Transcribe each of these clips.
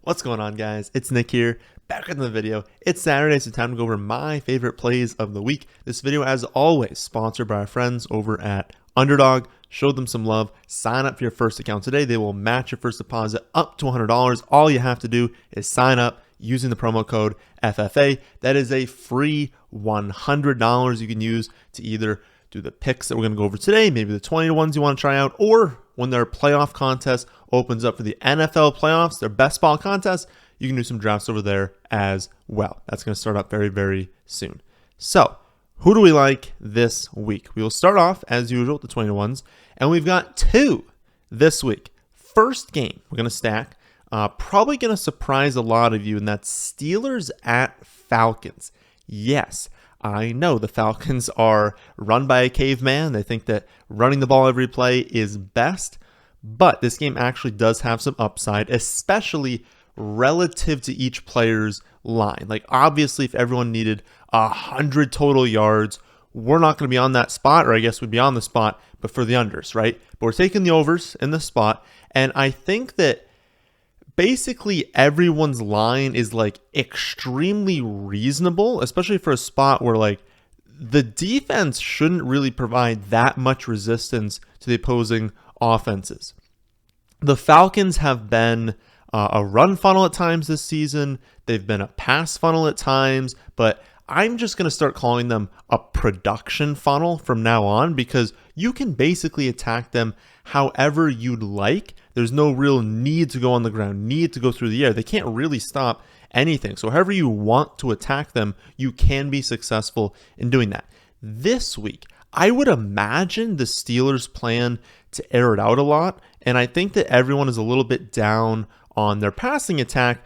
What's going on, guys? It's Nick here, back in the video. It's Saturday, so time to go over my favorite plays of the week. This video, as always, sponsored by our friends over at Underdog. Show them some love. Sign up for your first account today. They will match your first deposit up to $100. All you have to do is sign up using the promo code FFA. That is a free $100 you can use to either do the picks that we're going to go over today, maybe the 20 ones you want to try out, or when their playoff contest opens up for the NFL playoffs, their best ball contest, you can do some drafts over there as well. That's going to start up very, very soon. So, who do we like this week? We will start off, as usual, with the 20 ones, and we've got two this week. First game we're going to stack, probably going to surprise a lot of you, and that's Steelers at Falcons. Yes, I know the Falcons are run by a caveman. They think that running the ball every play is best, but this game actually does have some upside, especially relative to each player's line. Like, obviously, if everyone needed 100 total yards, we're not going to be on that spot, or I guess we'd be on the spot, but for the unders, right? But we're taking the overs in the spot, and I think that basically everyone's line is like extremely reasonable, especially for a spot where like the defense shouldn't really provide that much resistance to the opposing offenses. The Falcons have been a run funnel at times this season. They've been a pass funnel at times, but I'm just going to start calling them a production funnel from now on, because you can basically attack them however you'd like. There's no real need to go on the ground, need to go through the air. They can't really stop anything. So however you want to attack them, you can be successful in doing that. This week, I would imagine the Steelers plan to air it out a lot, and I think that everyone is a little bit down on their passing attack.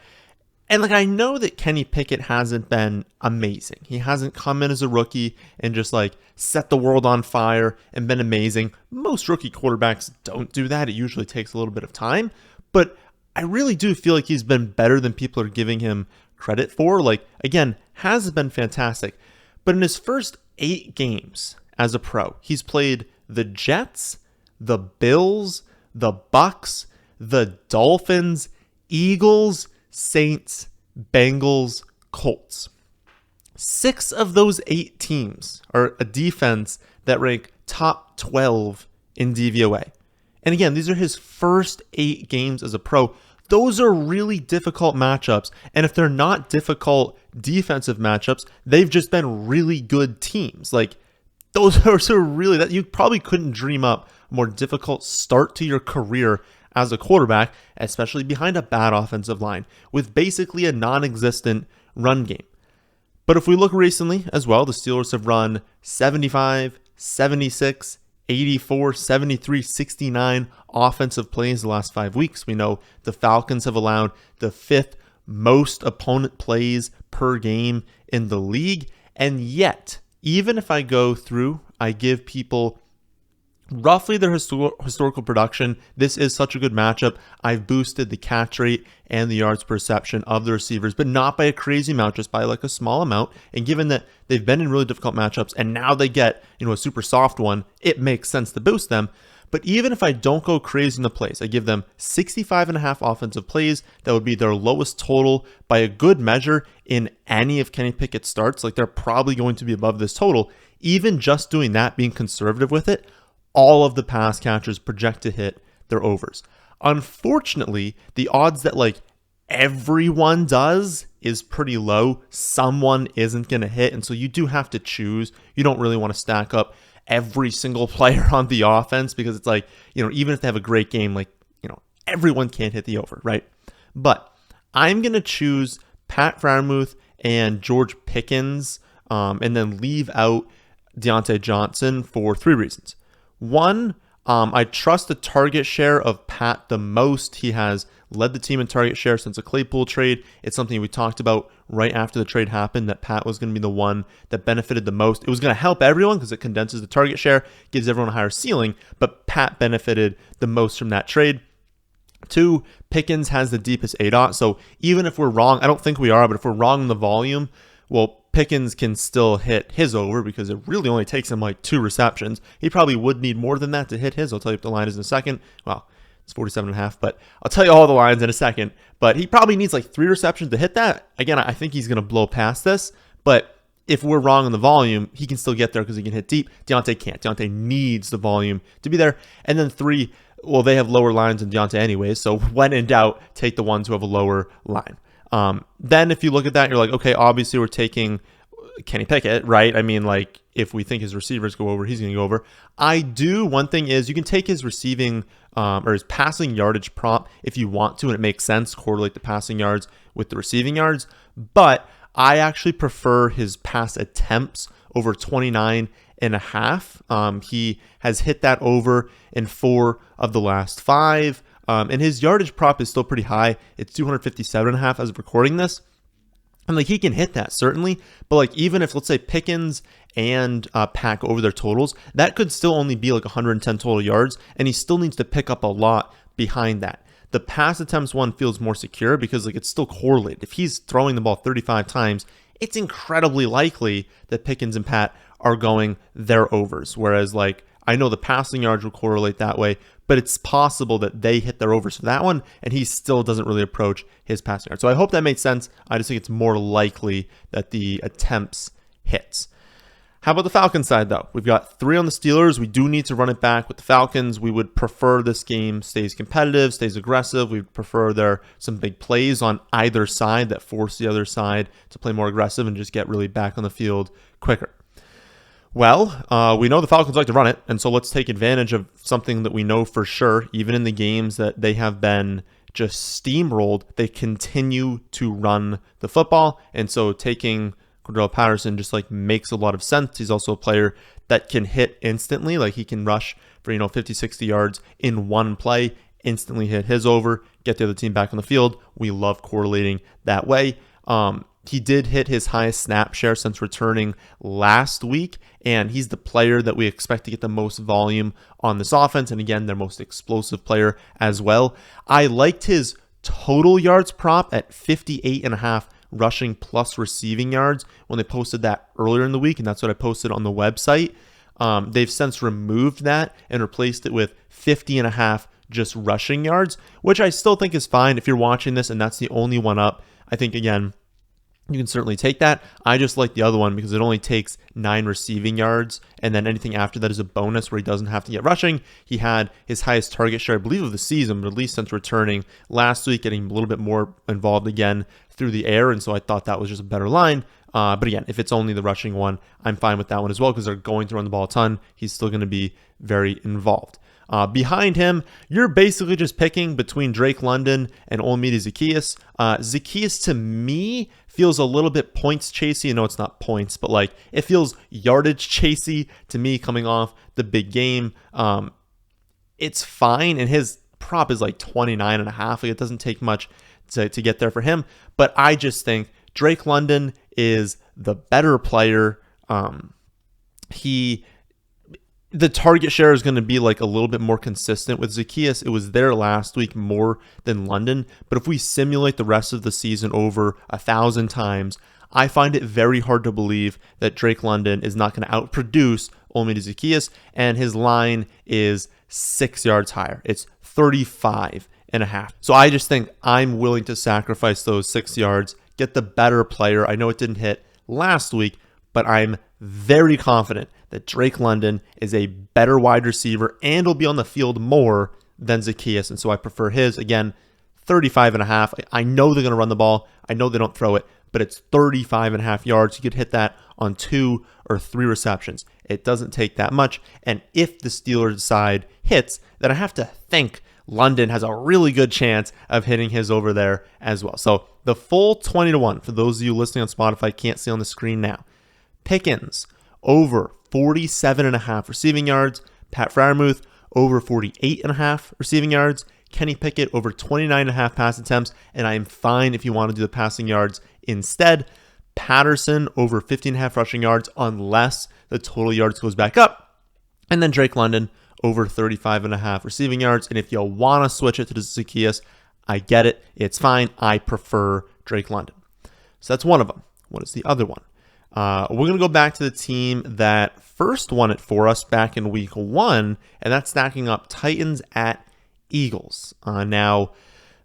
And like, I know that Kenny Pickett hasn't been amazing. He hasn't come in as a rookie and just like set the world on fire and been amazing. Most rookie quarterbacks don't do that. It usually takes a little bit of time. But I really do feel like he's been better than people are giving him credit for. Like, again, hasn't been fantastic. But in his first 8 games as a pro, he's played the Jets, the Bills, the Bucks, the Dolphins, Eagles, Saints, Bengals, Colts. 6 of those 8 teams are a defense that rank top 12 in DVOA. And again, these are his first 8 games as a pro. Those are really difficult matchups. And if they're not difficult defensive matchups, they've just been really good teams. Like, those are really, that you probably couldn't dream up a more difficult start to your career as a quarterback, especially behind a bad offensive line with basically a non-existent run game. But if we look recently as well, the Steelers have run 75, 76, 84, 73, 69 offensive plays the last 5 weeks. We know the Falcons have allowed the 5th most opponent plays per game in the league. And yet, even if I go through, I give people roughly their historical production, this is such a good matchup. I've boosted the catch rate and the yards per reception of the receivers, but not by a crazy amount, just by like a small amount. And given that they've been in really difficult matchups and now they get, a super soft one, it makes sense to boost them. But even if I don't go crazy in the plays, I give them 65.5 offensive plays. That would be their lowest total by a good measure in any of Kenny Pickett's starts. Like, they're probably going to be above this total. Even just doing that, being conservative with it, all of the pass catchers project to hit their overs. Unfortunately, the odds that like everyone does is pretty low. Someone isn't going to hit, and so you do have to choose. You don't really want to stack up every single player on the offense, because it's like, even if they have a great game, like, everyone can't hit the over, right? But I'm going to choose Pat Freiermuth and George Pickens, and then leave out Deontay Johnson for 3 reasons. One, I trust the target share of Pat the most. He has led the team in target share since a Claypool trade. It's something we talked about right after the trade happened, that Pat was going to be the one that benefited the most. It was going to help everyone because it condenses the target share, gives everyone a higher ceiling, but Pat benefited the most from that trade. 2, Pickens has the deepest ADOT, so even if we're wrong, I don't think we are, but if we're wrong in the volume, well, Pickens can still hit his over because it really only takes him like 2 receptions. He probably would need more than that to hit his. I'll tell you what the line is in a second. Well, It's 47.5, but I'll tell you all the lines in a second. But he probably needs like 3 receptions to hit that. Again, I think he's going to blow past this, but if we're wrong on the volume, he can still get there because he can hit deep. Deontay can't. Deontay needs the volume to be there. And then 3, well, they have lower lines than Deontay anyways, so when in doubt, take the ones who have a lower line. Then if you look at that, you're like, okay, obviously we're taking Kenny Pickett, right? I mean, like, if we think his receivers go over, he's going to go over. One thing is you can take his receiving or his passing yardage prop if you want to, and it makes sense, correlate the passing yards with the receiving yards. But I actually prefer his pass attempts over 29.5. He has hit that over in 4 of the last 5. And his yardage prop is still pretty high. It's 257.5 as of recording this. And like he can hit that certainly, but like even if let's say Pickens and Pack over their totals, that could still only be like 110 total yards, and he still needs to pick up a lot behind that. The pass attempts one feels more secure because like it's still correlated. If he's throwing the ball 35 times, it's incredibly likely that Pickens and Pat are going their overs. Whereas like I know the passing yards will correlate that way, but it's possible that they hit their overs for that one, and he still doesn't really approach his passing yards. So I hope that makes sense. I just think it's more likely that the attempts hits. How about the Falcons side, though? We've got 3 on the Steelers. We do need to run it back with the Falcons. We would prefer this game stays competitive, stays aggressive. We prefer there some big plays on either side that force the other side to play more aggressive and just get really back on the field quicker. Well, we know the Falcons like to run it, and so let's take advantage of something that we know for sure. Even in the games that they have been just steamrolled, they continue to run the football, and so taking Cordell Patterson just like makes a lot of sense. He's also a player that can hit instantly, like he can rush for 50, 60 yards in one play, instantly hit his over, get the other team back on the field. We love correlating that way. He did hit his highest snap share since returning last week, and he's the player that we expect to get the most volume on this offense, and again, their most explosive player as well. I liked his total yards prop at 58.5 rushing plus receiving yards when they posted that earlier in the week, and that's what I posted on the website. They've since removed that and replaced it with 50.5 just rushing yards, which I still think is fine if you're watching this and that's the only one up. I think, again, you can certainly take that. I just like the other one because it only takes 9 receiving yards, and then anything after that is a bonus where he doesn't have to get rushing. He had his highest target share, I believe, of the season, but at least since returning last week, getting a little bit more involved again through the air, and so I thought that was just a better line. But again, if it's only the rushing one, I'm fine with that one as well because they're going to run the ball a ton. He's still going to be very involved. Behind him, you're basically just picking between Drake London and Olamide Zaccheaus. Zaccheaus, to me, feels a little bit points chasey. I know it's not points, but like it feels yardage chasey to me coming off the big game. It's fine, and his prop is like 29.5. Like it doesn't take much to get there for him, but I just think Drake London is the better player. The target share is going to be like a little bit more consistent with Zaccheaus. It was there last week more than London, but if we simulate the rest of the season over 1,000 times, I find it very hard to believe that Drake London is not going to outproduce Olamide Zaccheaus, and his line is 6 yards higher. It's 35.5. So I just think I'm willing to sacrifice those 6 yards, get the better player. I know it didn't hit last week, but I'm very confident that Drake London is a better wide receiver and will be on the field more than Zaccheaus. And so I prefer his, again, 35.5. I know they're going to run the ball. I know they don't throw it, but it's 35.5 yards. You could hit that on 2 or 3 receptions. It doesn't take that much. And if the Steelers side hits, then I have to think London has a really good chance of hitting his over there as well. So the full 20-1, for those of you listening on Spotify, can't see on the screen now. Pickens, over 47.5 receiving yards. Pat Freiermuth, over 48.5 receiving yards. Kenny Pickett, over 29.5 pass attempts. And I am fine if you want to do the passing yards instead. Patterson, over 15.5 rushing yards, unless the total yards goes back up. And then Drake London, over 35.5 receiving yards. And if you want to switch it to the Zaccheaus, I get it. It's fine. I prefer Drake London. So that's one of them. What is the other one? We're going to go back to the team that first won it for us back in week 1, and that's stacking up Titans at Eagles. Now,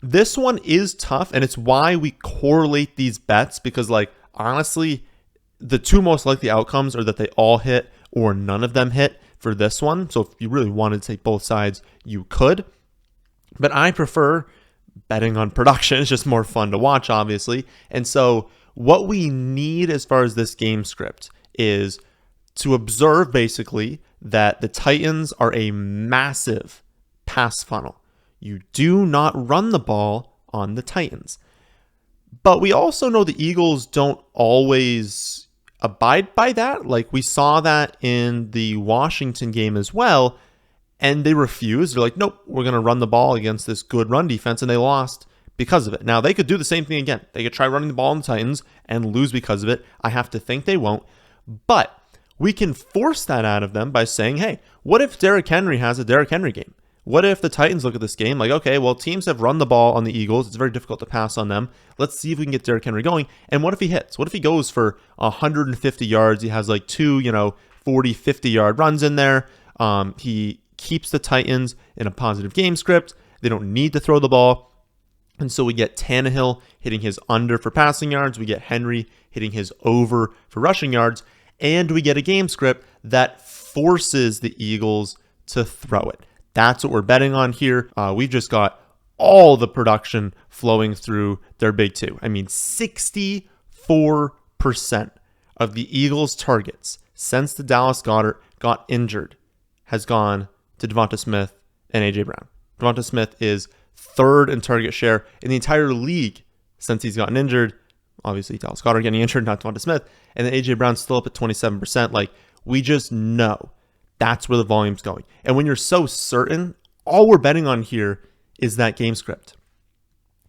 this one is tough, and it's why we correlate these bets, because, like, honestly, the two most likely outcomes are that they all hit or none of them hit for this one. So if you really wanted to take both sides, you could. But I prefer betting on production. It's just more fun to watch, obviously. And so what we need as far as this game script is to observe, basically, that the Titans are a massive pass funnel. You do not run the ball on the Titans. But we also know the Eagles don't always abide by that. Like, we saw that in the Washington game as well, and they refused. They're like, nope, we're going to run the ball against this good run defense, and they lost because of it. Now, they could do the same thing again. They could try running the ball on the Titans and lose because of it. I have to think they won't. But we can force that out of them by saying, hey, what if Derrick Henry has a Derrick Henry game? What if the Titans look at this game like, okay, well, teams have run the ball on the Eagles. It's very difficult to pass on them. Let's see if we can get Derrick Henry going. And what if he hits? What if he goes for 150 yards? He has like two, 40, 50-yard runs in there. He keeps the Titans in a positive game script. They don't need to throw the ball. And so we get Tannehill hitting his under for passing yards. We get Henry hitting his over for rushing yards. And we get a game script that forces the Eagles to throw it. That's what we're betting on here. We've just got all the production flowing through their big two. I mean, 64% of the Eagles' targets since the Dallas Goedert got injured has gone to Devonta Smith and A.J. Brown. Devonta Smith is third in target share in the entire league since he's gotten injured. Obviously, Dallas Goedert getting injured, not Devonta Smith. And then A.J. Brown's still up at 27%. Like, we just know that's where the volume's going. And when you're so certain, all we're betting on here is that game script.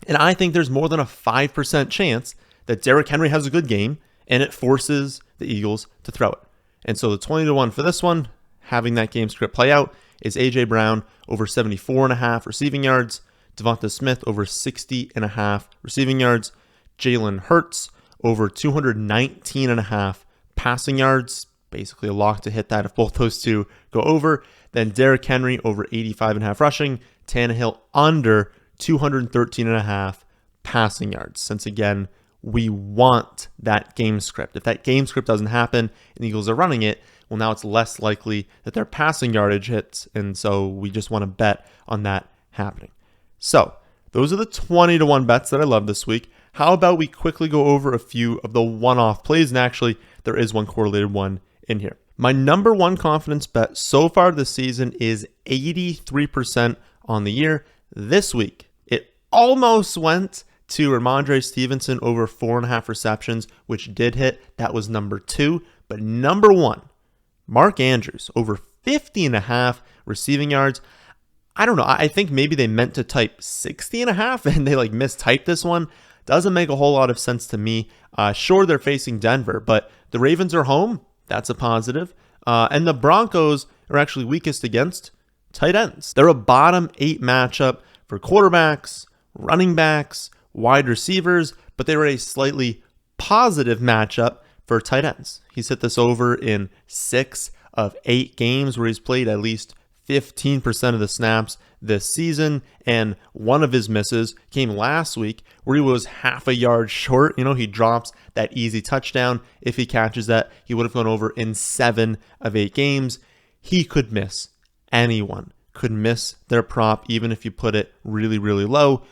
And I think there's more than a 5% chance that Derrick Henry has a good game and it forces the Eagles to throw it. And so the 20-1 for this one, having that game script play out, is A.J. Brown over 74.5 receiving yards, Devonta Smith over 60.5 receiving yards, Jalen Hurts over 219.5 passing yards. Basically a lock to hit that if both those two go over. Then Derrick Henry over 85.5 rushing. Tannehill under 213.5 passing yards. Since again, we want that game script. If that game script doesn't happen and the Eagles are running it, well, now it's less likely that their passing yardage hits. And so we just want to bet on that happening. So those are the 20-1 bets that I love this week. How about we quickly go over a few of the one-off plays? And actually, there is one correlated one in here. My number one confidence bet so far this season is 83% on the year. This week, it almost went to Ramondre Stevenson over 4.5 receptions, which did hit. That was number 2. But number 1, Mark Andrews over 50.5 receiving yards. I don't know. I think maybe they meant to type 60.5 and they mistyped this one. Doesn't make a whole lot of sense to me. Sure, they're facing Denver, but the Ravens are home. That's a positive. And the Broncos are actually weakest against tight ends. They're a bottom 8 matchup for quarterbacks, running backs, wide receivers, but they were a slightly positive matchup for tight ends. He's hit this over in 6 of 8 games where he's played at least 15% of the snaps this season, and one of his misses came last week where he was half a yard short. He drops that easy touchdown. If he catches that, he would have gone over in 7 of 8 games. He could miss. Anyone could miss their prop, even if you put it really, really low.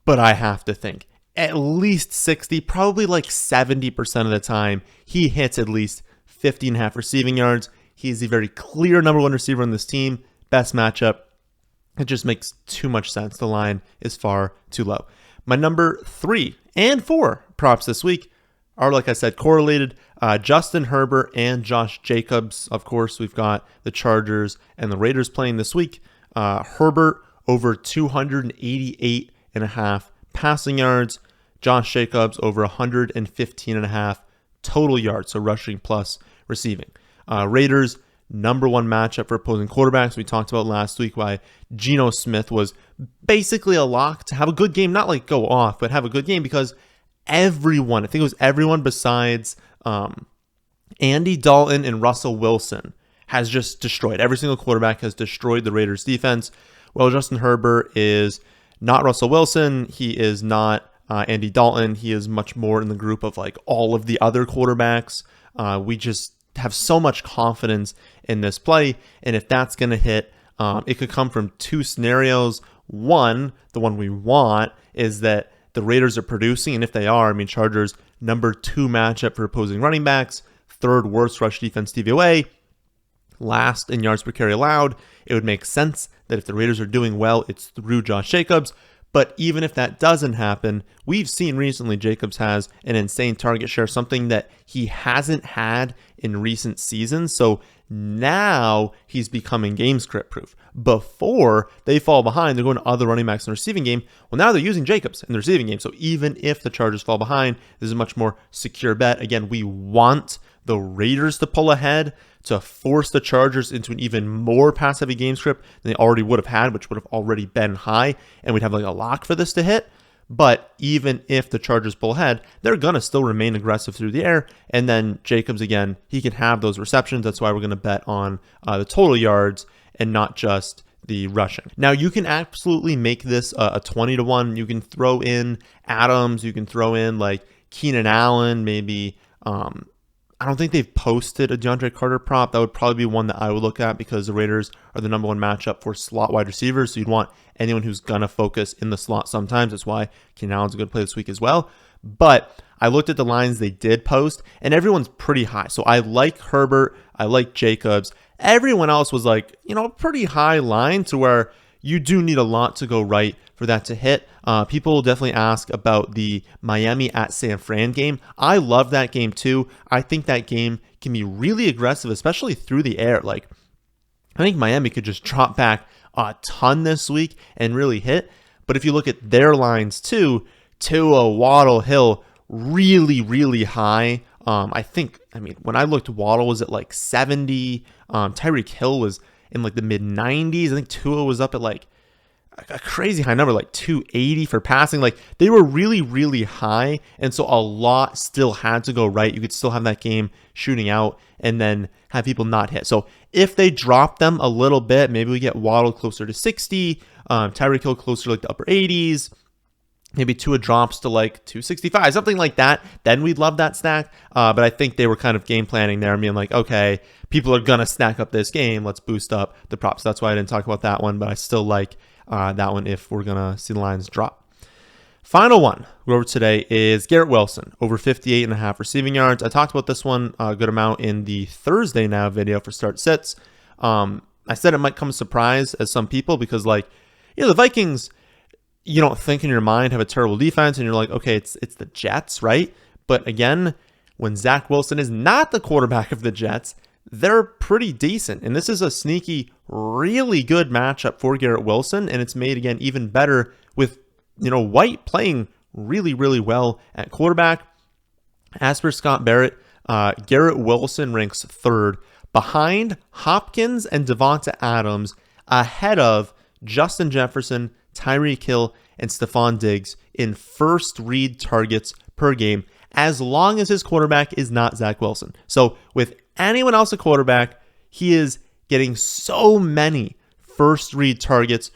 But I have to think at least 60, probably 70% of the time, he hits at least 50.5 receiving yards. He's the very clear number 1 receiver on this team. Best matchup. It just makes too much sense. The line is far too low. My number 3 and 4 props this week are, like I said, correlated. Justin Herbert and Josh Jacobs. Of course, we've got the Chargers and the Raiders playing this week. Herbert over 288.5 passing yards. Josh Jacobs over 115.5 total yards, so rushing plus receiving. Raiders, number 1 matchup for opposing quarterbacks. We talked about last week why Geno Smith was basically a lock to have a good game, not go off, but have a good game because everyone, I think it was everyone besides Andy Dalton and Russell Wilson has just destroyed. Every single quarterback has destroyed the Raiders defense. well, Justin Herbert is not Russell Wilson. He is not Andy Dalton. He is much more in the group of like all of the other quarterbacks. We just have so much confidence in this play. And if that's going to hit, it could come from two scenarios. One, the one we want, is that the Raiders are producing. And if they are, I mean, Chargers number 2 matchup for opposing running backs, 3rd worst rush defense DVOA, last in yards per carry allowed. It would make sense that if the Raiders are doing well, it's through Josh Jacobs. But even if that doesn't happen, we've seen recently Jacobs has an insane target share, something that he hasn't had in recent seasons. So now he's becoming game script proof. Before they fall behind, they're going to other running backs in the receiving game. Well, now they're using Jacobs in the receiving game. So even if the Chargers fall behind, this is a much more secure bet. Again, we want the Raiders to pull ahead to force the Chargers into an even more pass-heavy game script than they already would have had, which would have already been high, and we'd have like a lock for this to hit. But even if the Chargers pull ahead, they're going to still remain aggressive through the air. And then Jacobs, again, he can have those receptions. That's why we're going to bet on the total yards and not just the rushing. Now, you can absolutely make this a 20-1. You can throw in Adams. You can throw in like Keenan Allen, maybe. I don't think they've posted a DeAndre Carter prop. That would probably be one that I would look at because the Raiders are the number 1 matchup for slot wide receivers. So you'd want anyone who's going to focus in the slot sometimes. That's why Keenan Allen's a good play this week as well. But I looked at the lines they did post, and everyone's pretty high. So I like Herbert. I like Jacobs. Everyone else was like, a pretty high line to where you do need a lot to go right for that to hit. People will definitely ask about the Miami at San Fran game. I love that game too. I think that game can be really aggressive, especially through the air. Like, I think Miami could just drop back a ton this week and really hit. But if you look at their lines too, Tua, Waddle, Hill, really, really high. When I looked, Waddle was at like 70. Tyreek Hill was in like the mid 90s. I think Tua was up at like a crazy high number, like 280 for passing. Like, they were really, really high. And so a lot still had to go right. You could still have that game shooting out and then have people not hit. So if they drop them a little bit, maybe we get Waddle closer to 60, Tyreek Hill closer to like the upper 80s. Maybe Tua drops to like 265, something like that. Then we'd love that stack. But I think they were kind of game planning there. I mean, like, okay, people are going to stack up this game. Let's boost up the props. That's why I didn't talk about that one. But I still like that one if we're going to see the lines drop. Final one we go over today is Garrett Wilson, over 58.5 receiving yards. I talked about this one a good amount in the Thursday Now video for start sits. I said it might come as a surprise as some people because, like, the Vikings, you don't think in your mind have a terrible defense and you're like, okay, it's the Jets, right? But again, when Zach Wilson is not the quarterback of the Jets, they're pretty decent. And this is a sneaky, really good matchup for Garrett Wilson. And it's made, again, even better with, White playing really, really well at quarterback. As for Scott Barrett, Garrett Wilson ranks 3rd behind Hopkins and Devonta Adams, ahead of Justin Jefferson, Tyreek Hill, and Stephon Diggs in first read targets per game, as long as his quarterback is not Zach Wilson. So with anyone else a quarterback, he is getting so many first read targets.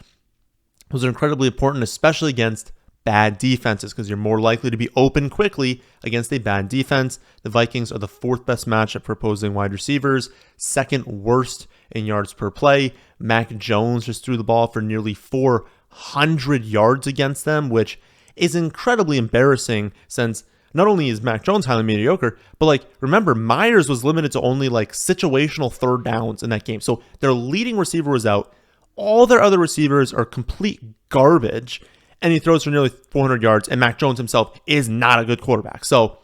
Those are incredibly important, especially against bad defenses, because you're more likely to be open quickly against a bad defense. The Vikings are the 4th best matchup for opposing wide receivers, 2nd worst in yards per play. Mac Jones just threw the ball for nearly 400 yards against them, which is incredibly embarrassing since not only is Mac Jones highly mediocre, but like, remember, Myers was limited to only like situational 3rd downs in that game. So their leading receiver was out. All their other receivers are complete garbage, and he throws for nearly 400 yards, and Mac Jones himself is not a good quarterback. So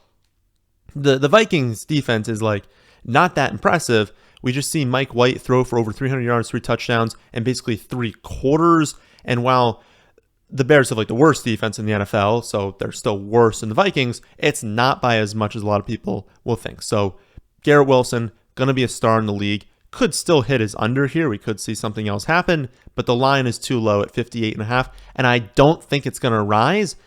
the Vikings defense is like not that impressive. We just see Mike White throw for over 300 yards, 3 touchdowns, and basically 3 quarters. And while the Bears have like the worst defense in the NFL, so they're still worse than the Vikings, it's not by as much as a lot of people will think. So Garrett Wilson, going to be a star in the league. Could still hit his under here. We could see something else happen, but the line is too low at 58.5. And I don't think it's going to rise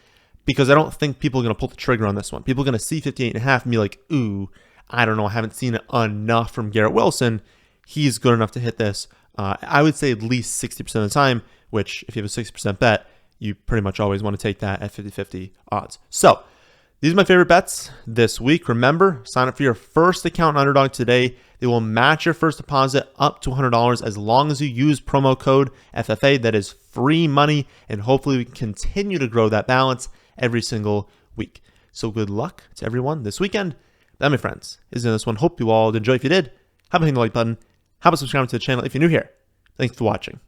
because I don't think people are going to pull the trigger on this one. People are going to see 58.5 and be like, ooh, I don't know. I haven't seen it enough from Garrett Wilson. He's good enough to hit this. I would say at least 60% of the time, which if you have a 60% bet, you pretty much always want to take that at 50-50 odds. So these are my favorite bets this week. Remember, sign up for your first account on Underdog today. They will match your first deposit up to $100 as long as you use promo code FFA. That is free money, and hopefully we can continue to grow that balance every single week. So good luck to everyone this weekend. That, my friends, is in this one. Hope you all enjoy. If you did, how about hitting the like button? How about subscribing to the channel if you're new here? Thanks for watching.